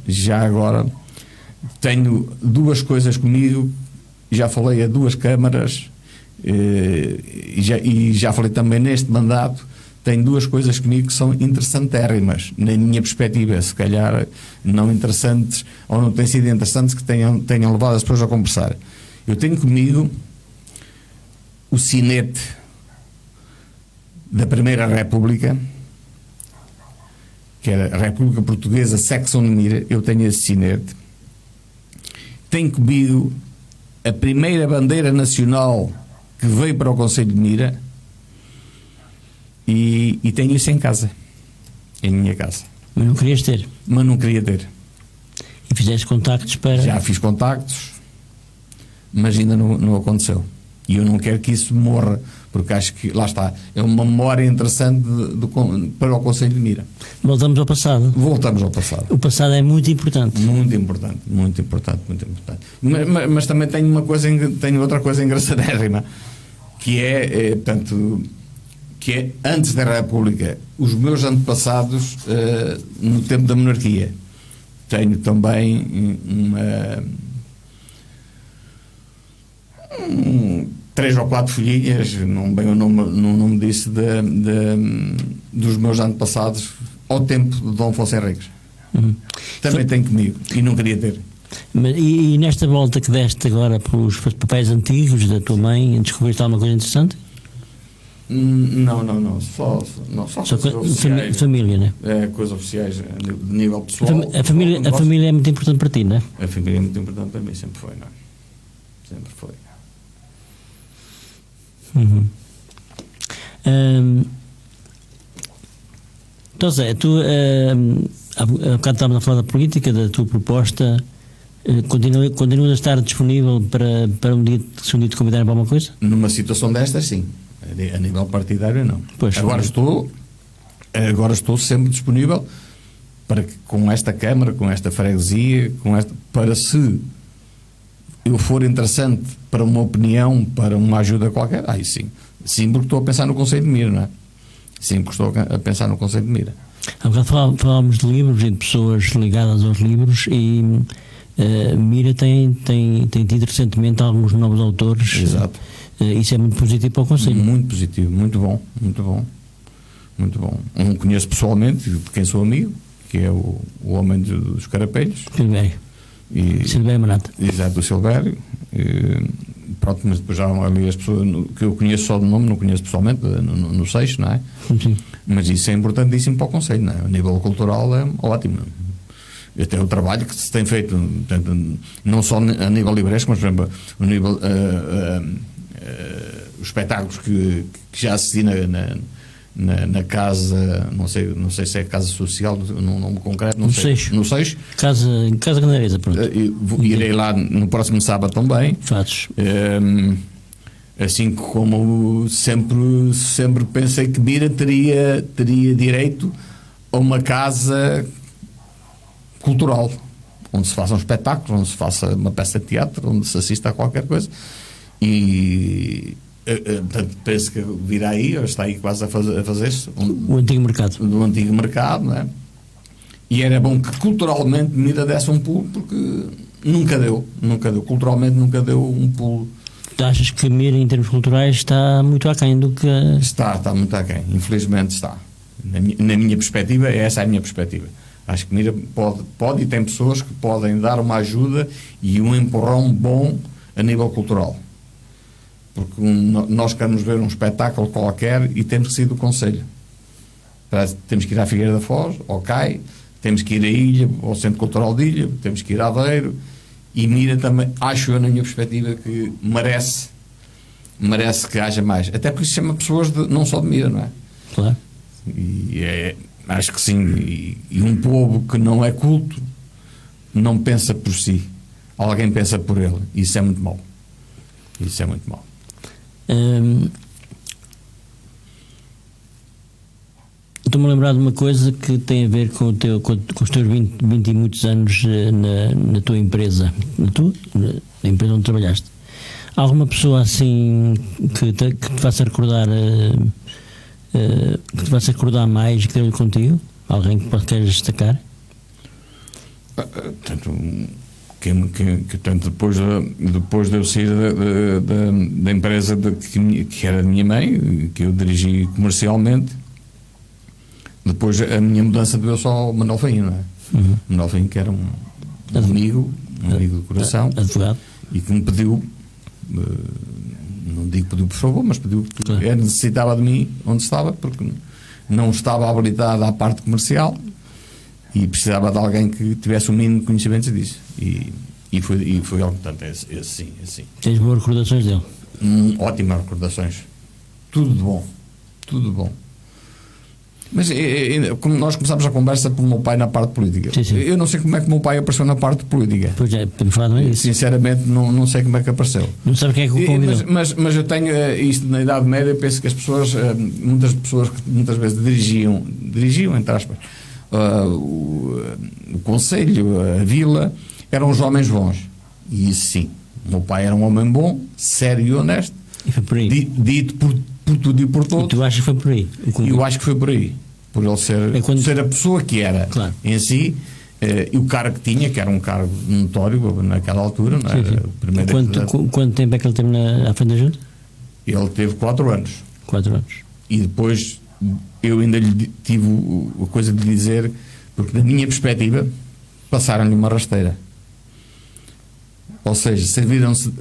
tenho duas coisas comigo, já falei a duas câmaras e já falei também neste mandato. Tenho duas coisas comigo que são interessantérrimas na minha perspectiva, se calhar não interessantes ou não têm sido interessantes, que tenham levado as pessoas a conversar. Eu tenho comigo o sinete da Primeira República, que era a República Portuguesa, secção de Mira. Eu tenho esse sinete. Tenho comigo a primeira bandeira nacional que veio para o Conselho de Mira, e tenho isso em casa, em minha casa. Mas não querias ter? Mas não queria ter. E fizeste contactos para... Já fiz contactos, mas ainda não aconteceu. E eu não quero que isso morra, porque acho que, lá está, é uma memória interessante para o Conselho de Mira. Voltamos ao passado. Voltamos ao passado. O passado é muito importante. Muito importante. Mas também tenho outra coisa engraçadérrima, que é antes da República, os meus antepassados no tempo da monarquia. Tenho também 3 ou 4 folhinhas, não bem o nome disso, dos meus antepassados ao tempo de Dom Afonso Henriques. Também tenho comigo, e não queria ter. E nesta volta que deste agora pelos papéis antigos da tua mãe, descobriste alguma coisa interessante? Não. Só coisas oficiais. Família, né? Coisas oficiais de nível pessoal. A família é muito importante para ti, não é? A família é muito importante para mim, sempre foi, não é? Sempre foi. Então, Zé, tu há bocado estávamos a falar da política, da tua proposta. Continuas a estar disponível para um dia te convidarem para alguma coisa? Numa situação destas, sim. A nível partidário, não. Pois, agora estou sempre disponível para que, com esta Câmara, com esta freguesia, para, se eu for interessante para uma opinião, para uma ajuda qualquer, aí sim. Sim, porque estou a pensar no Conselho de Mira, não é? Sim, porque estou a pensar no Conselho de Mira. Há bocado falámos de livros e de pessoas ligadas aos livros, e Mira tem tido recentemente alguns novos autores. Exato. Isso é muito positivo para o Conselho. Muito positivo, muito bom. Um conheço pessoalmente, de quem sou amigo, que é o homem dos Carapelhos. Silvério Manata. Exato, o Silvério. Pronto, mas depois já ali as pessoas que eu conheço só de nome, não conheço pessoalmente, no Seixo, não é? Sim. Mas isso é importantíssimo para o Conselho, não é? A nível cultural é ótimo. Até o trabalho que se tem feito, portanto, não só a nível livresco, mas, por exemplo, o nível, os espetáculos que já assisti na casa, não sei se é casa social, num nome concreto, não sei. No Seixo. Casa Canaresa, pronto. Irei lá no próximo sábado também. Fatos. Assim como sempre pensei que Mira teria direito a uma casa cultural, onde se façam espetáculos, onde se faça uma peça de teatro, onde se assista a qualquer coisa. E portanto, penso que virá aí, ou está aí quase a fazer-se o antigo mercado. Do antigo mercado, não é? E era bom que culturalmente Mira desse um pulo, porque nunca deu, culturalmente nunca deu um pulo. Tu achas que Mira, em termos culturais, está muito aquém do que... Está muito aquém, infelizmente está. Na minha perspectiva, essa é a minha perspectiva. Acho que Mira pode e tem pessoas que podem dar uma ajuda e um empurrão bom a nível cultural. porque nós queremos ver um espetáculo qualquer e temos que sair do concelho. Temos que ir à Figueira da Foz, ao CAI, temos que ir à Ilha, ao Centro Cultural de Ilha, temos que ir a Aveiro, e Mira também, acho eu, na minha perspectiva, que merece que haja mais. Até porque isso chama pessoas não só de Mira, não é? Claro. E acho que sim. E um povo que não é culto não pensa por si. Alguém pensa por ele. Isso é muito mau. Isso é muito mau. Estou-me a lembrar de uma coisa que tem a ver com os teus 20 e muitos anos na tua empresa. Na empresa onde trabalhaste. Há alguma pessoa assim que te faça recordar mais, que esteja contigo? Alguém que queres destacar? Tanto depois de eu sair da empresa que era da minha mãe, que eu dirigi comercialmente, depois a minha mudança deu só ao Manuel Fainho, não é? Uhum. Manuel Fainho, que era um amigo do coração, advogado, e que me pediu, não digo pediu por favor, mas pediu, claro, necessitava de mim onde estava, porque não estava habilitado à parte comercial e precisava de alguém que tivesse o mínimo de conhecimentos disso. E foi ele, portanto, esse sim. Tens boas recordações dele? Ótimas recordações. Tudo de bom. Mas como nós começámos a conversa pelo meu pai na parte política, sim. Eu não sei como é que o meu pai apareceu na parte política. Pois é, podemos falar também disso. Sinceramente, não sei como é que apareceu. Não sabe quem é que o convidou. Mas eu tenho isto na Idade Média. Eu penso que as pessoas, muitas pessoas que muitas vezes dirigiam entre aspas, o concelho, a vila, eram os homens bons. E isso sim, o meu pai era um homem bom, sério e honesto, e foi por aí. Dito por tudo e por todos. E tu achas que foi por aí? Eu acho que foi por aí, por ele ser a pessoa que era, claro, em si, e o cargo que tinha, que era um cargo notório naquela altura, não é? Sim. Quanto tempo é que ele teve à frente da Junta? Ele teve 4 anos. 4 anos. E depois eu ainda lhe tive a coisa de dizer, porque da minha perspectiva passaram-lhe uma rasteira. Ou seja, serviram-se,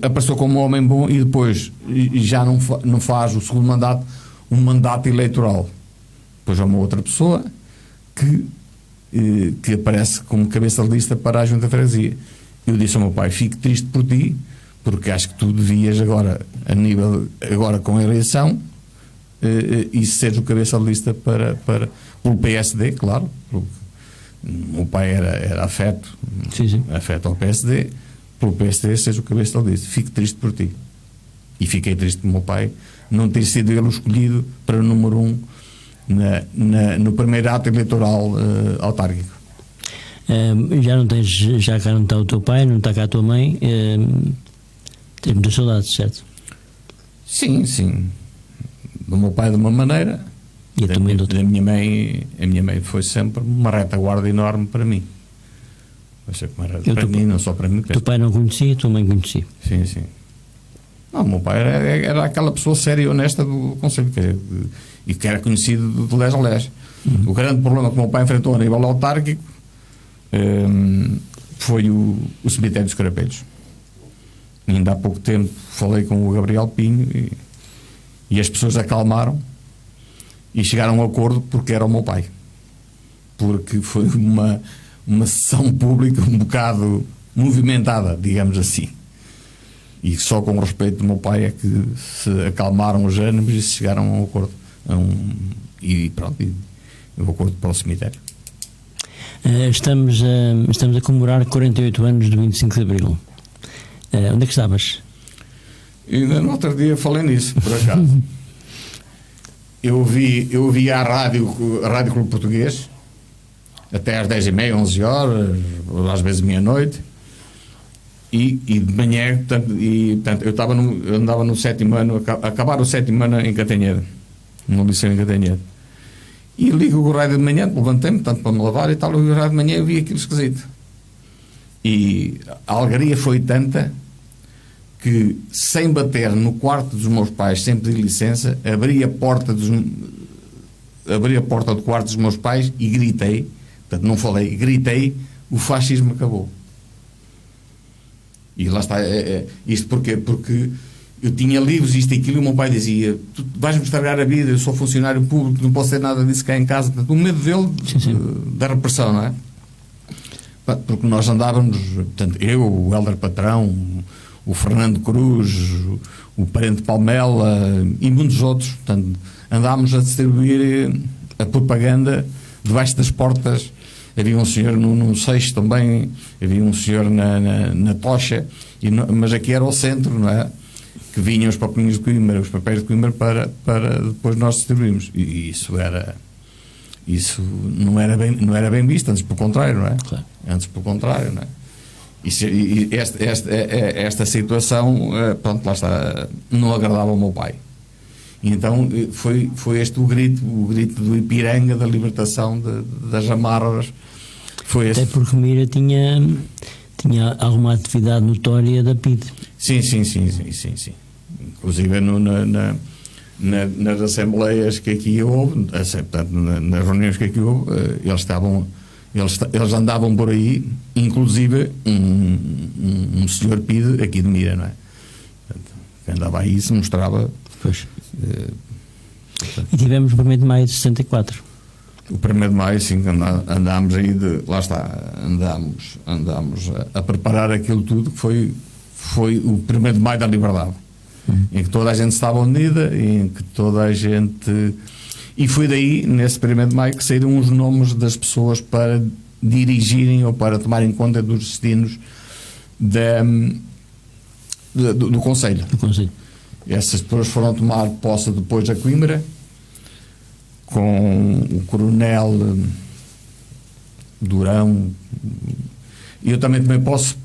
apareceu como um homem bom e depois já não faz o segundo mandato, um mandato eleitoral. Depois há uma outra pessoa que aparece como cabeça de lista para a Junta de Freguesia. Eu disse ao meu pai: fico triste por ti, porque acho que tu devias agora com a eleição, e seres o cabeça de lista pelo PSD, claro, porque o meu pai era afeto ao PSD, pelo PSD seres o cabeça de lista. Fico triste por ti. E fiquei triste por meu pai não ter sido ele o escolhido para o número 1 no primeiro ato eleitoral autárquico. Já cá não está o teu pai, não está cá a tua mãe, tens muitas saudades, certo? Sim. Do meu pai de uma maneira, e da minha mãe. A minha mãe foi sempre uma retaguarda enorme para mim. Para mim, não só para mim. O teu pai não conhecia, a tua mãe conhecia? Sim. Não, o meu pai era aquela pessoa séria e honesta do concelho, e que era conhecido de les a les. O grande problema que o meu pai enfrentou a nível autárquico foi o cemitério dos Carapelhos. E ainda há pouco tempo falei com o Gabriel Pinho e as pessoas acalmaram e chegaram a um acordo, porque era o meu pai. Porque foi uma sessão pública um bocado movimentada, digamos assim. E só com o respeito do meu pai é que se acalmaram os ânimos e se chegaram a um acordo. E o acordo para o cemitério. Estamos a comemorar 48 anos do 25 de Abril. Onde é que estavas? Ainda no outro dia falei nisso, por acaso. Eu vi a Rádio Clube Português até às 10h30, 11 horas, às vezes meia-noite, e de manhã, portanto, eu andava no 7º ano, acabar o 7º ano em Catanhedo, no liceu em Catanhedo, e ligo o rádio de manhã, levantei-me tanto para me lavar e tal, o rádio de manhã eu vi aquilo esquisito, e a alegria foi tanta que, sem bater no quarto dos meus pais, sem pedir licença, abri a porta do quarto dos meus pais e gritei, portanto não falei, gritei: o fascismo acabou. E lá está, isto porquê? Porque eu tinha livros, isto e aquilo, e o meu pai dizia: tu vais-me estragar a vida, eu sou funcionário público, não posso ter nada disso cá em casa. Portanto, o medo dele, da repressão, não é? Porque nós andávamos, portanto, eu, o Hélder Patrão, o Fernando Cruz, o Parente Palmela e muitos outros, portanto, andávamos a distribuir a propaganda debaixo das portas. Havia um senhor no Seixo também, havia um senhor na Tocha, mas aqui era o centro, não é? Que vinham os papéis de Coimbra, para depois nós distribuirmos. E isso não era bem visto, antes pelo contrário, não é? Claro. Antes pelo contrário, não é? Esta situação, pronto, lá está, não agradava ao meu pai. E então foi este o grito do Ipiranga, da libertação das amarras. Foi este. Até porque Mira tinha alguma atividade notória da PIDE. Sim. Inclusive nas assembleias que aqui houve, portanto, nas reuniões que aqui houve, eles andavam por aí, inclusive um senhor PIDE aqui de Mira, não é? Portanto, que andava aí e se mostrava. Pois. E tivemos o 1º de maio de 64. O 1º de maio, sim, andámos aí lá está, andámos a preparar aquilo tudo que foi o 1º de maio da liberdade, em que toda a gente estava unida, em que toda a gente... E foi daí, nesse 1º de maio, que saíram os nomes das pessoas para dirigirem ou para tomarem conta dos destinos do Conselho. Essas pessoas foram tomar posse depois a Coimbra, com o coronel Durão. E eu também tomei posse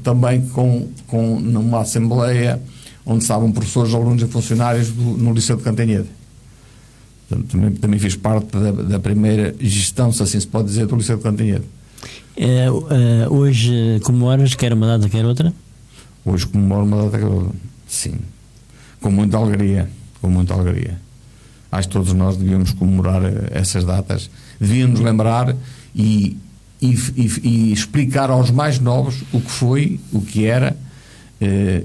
também numa assembleia onde estavam professores, alunos e funcionários no Liceu de Cantanhede. Portanto, também fiz parte da primeira gestão, se assim se pode dizer, do Liceu de Cantanhede. Hoje comemoras, quer uma data, quer outra? Hoje comemoro uma data, quer outra. Sim. Com muita alegria. Acho que todos nós devíamos comemorar essas datas. Devíamos lembrar e explicar aos mais novos o que foi, o que era,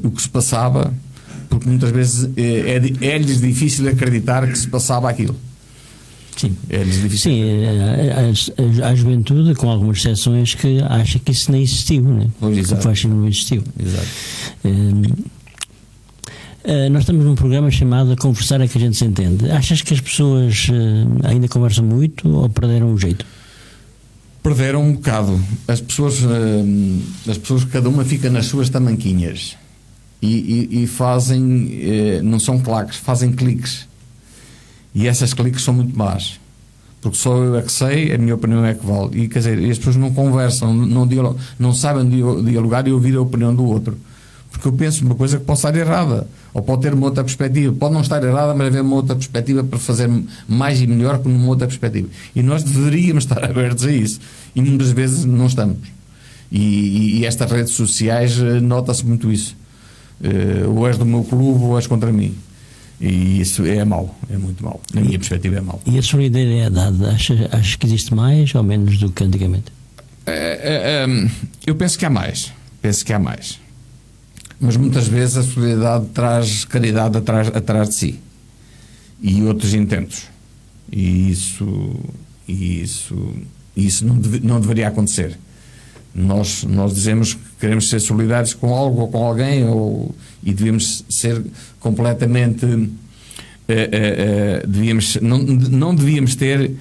o que se passava, porque muitas vezes é-lhes difícil acreditar que se passava aquilo. Sim. É-lhes difícil. Sim, a juventude, com algumas exceções, que acha que isso nem existiu, né? Pois, exato. O fascismo não existiu. Exato. Nós estamos num programa chamado A Conversar é que a gente se entende. Achas que as pessoas ainda conversam muito ou perderam o jeito? Perderam um bocado. As pessoas, cada uma fica nas suas tamanquinhas e fazem, não são claques, fazem cliques. E essas cliques são muito más. Porque só eu é que sei, a minha opinião é que vale. E, quer dizer, as pessoas não conversam, não sabem dialogar e ouvir a opinião do outro. Porque eu penso numa coisa que pode estar errada, ou pode ter uma outra perspectiva, pode não estar errada, mas haver uma outra perspectiva para fazer mais e melhor que numa outra perspectiva. E nós deveríamos estar abertos a isso, e muitas vezes não estamos. E estas redes sociais, nota-se muito isso. Ou és do meu clube ou és contra mim. E isso é mau, é muito mau. Na minha perspectiva é mau. E a solidariedade, achas que existe mais ou menos do que antigamente? Eu penso que há mais. Mas muitas vezes a solidariedade traz caridade atrás de si e outros intentos, e isso não deveria acontecer. Nós dizemos que queremos ser solidários com algo ou com alguém, e devemos ser completamente não devíamos ter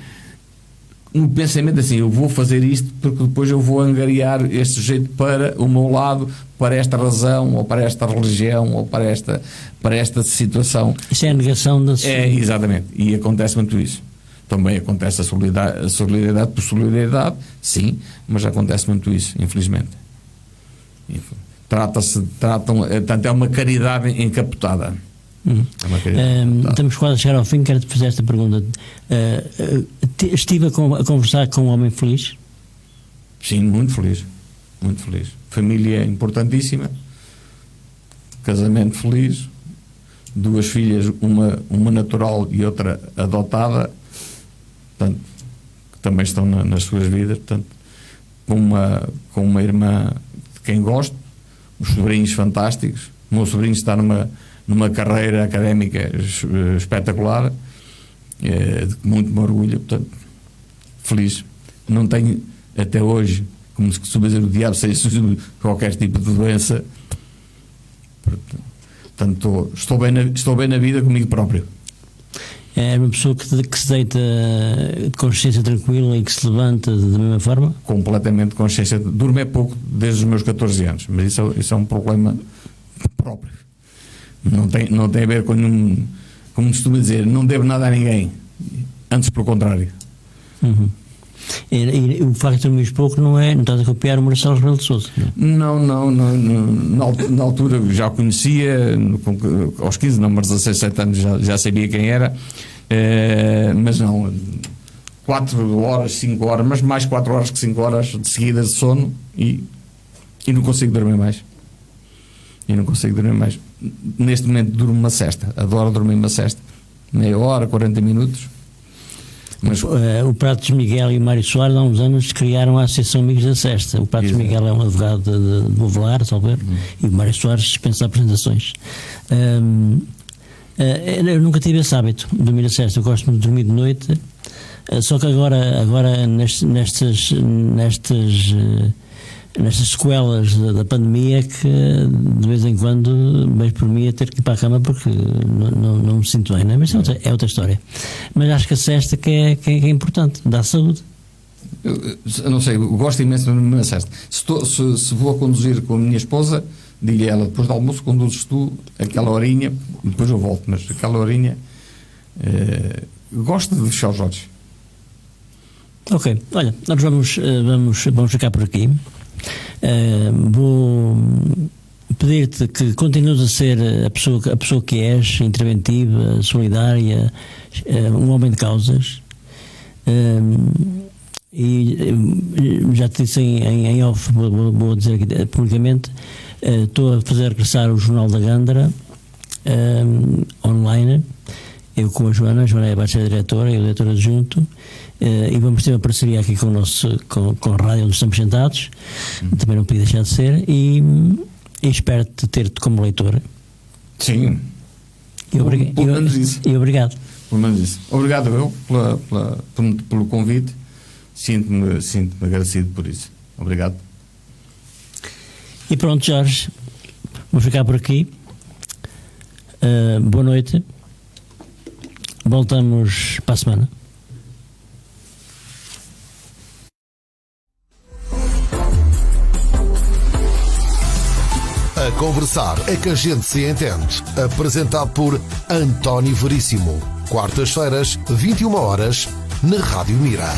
um pensamento assim: eu vou fazer isto porque depois eu vou angariar este sujeito para o meu lado, para esta razão, ou para esta religião, ou para esta situação. Isso é a negação da sociedade. Exatamente, e acontece muito isso. Também acontece a solidariedade por solidariedade, sim, mas acontece muito isso, infelizmente. Portanto, é uma caridade encapotada. Estamos quase a chegar ao fim. Quero-te fazer esta pergunta. Estive a conversar com um homem feliz? Sim, muito feliz. Família importantíssima, casamento feliz, 2 filhas, uma natural e outra adotada, portanto, que também estão nas suas vidas, portanto, com uma irmã de quem gosto, os sobrinhos fantásticos. O meu sobrinho está numa carreira académica espetacular, de muito me orgulho, portanto, feliz. Não tenho, até hoje, como se costuma dizer, o diabo sem qualquer tipo de doença. Portanto, estou bem na vida comigo próprio. É uma pessoa que se deita de consciência tranquila e que se levanta da mesma forma? Completamente de consciência. Durmo é pouco desde os meus 14 anos, mas isso é um problema próprio. Não tem a ver com como costuma dizer, não devo nada a ninguém. Antes, pelo contrário. Uhum. E o facto de dormir pouco não estás a copiar o Marcelo Rebelo de Sousa? Não. Na altura já o conhecia, aos 15, não, mas 16, 17 anos já sabia quem era, mas não, 4 horas, 5 horas, mas mais 4 horas que 5 horas de seguida de sono e não consigo dormir mais. Neste momento durmo uma cesta, adoro dormir uma cesta, meia hora, 40 minutos. Mas o Pratos Miguel e o Mário Soares há uns anos criaram a Associação Amigos da Sesta. O Pratos Miguel é um advogado de Bovelar, talvez, e o Mário Soares dispensa apresentações. Eu nunca tive esse hábito de dormir a sesta. Eu gosto muito de dormir de noite, só que agora nestas sequelas da pandemia, que de vez em quando vejo por mim a ter que ir para a cama porque não me sinto bem, não é? Mas é outra história. Mas acho que a sesta que é importante, dá saúde. Eu não sei, eu gosto imenso de dormir a sesta. Se vou a conduzir com a minha esposa, digo-lhe ela, depois do almoço conduzes tu aquela horinha, e depois eu volto, mas aquela horinha gosto de fechar os olhos. Ok, olha, nós vamos ficar por aqui. Vou pedir-te que continues a ser a pessoa que és, interventiva, solidária, um homem de causas, e já te disse em off, vou dizer aqui publicamente, estou a fazer regressar o Jornal da Gândara online, eu com a Joana é a baixa diretora e o diretor adjunto, e vamos ter uma parceria aqui com a rádio onde estamos sentados, também não podia deixar de ser, e espero ter-te como leitora. Sim, pelo menos isso. E obrigado. Pelo menos isso. Obrigado eu pelo convite, sinto-me agradecido por isso. Obrigado. E pronto, Jorge, vou ficar por aqui. Boa noite. Voltamos para a semana. A conversar é que a gente se entende. Apresentado por António Veríssimo. Quartas-feiras, 21h, na Rádio Mira.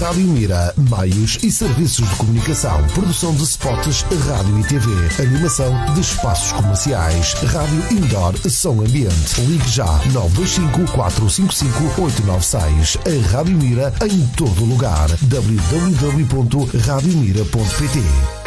Rádio Mira, meios e serviços de comunicação, produção de spots, rádio e TV, animação de espaços comerciais, rádio indoor, som ambiente. Ligue já 925 455 896. A Rádio Mira em todo lugar. www.radiomira.pt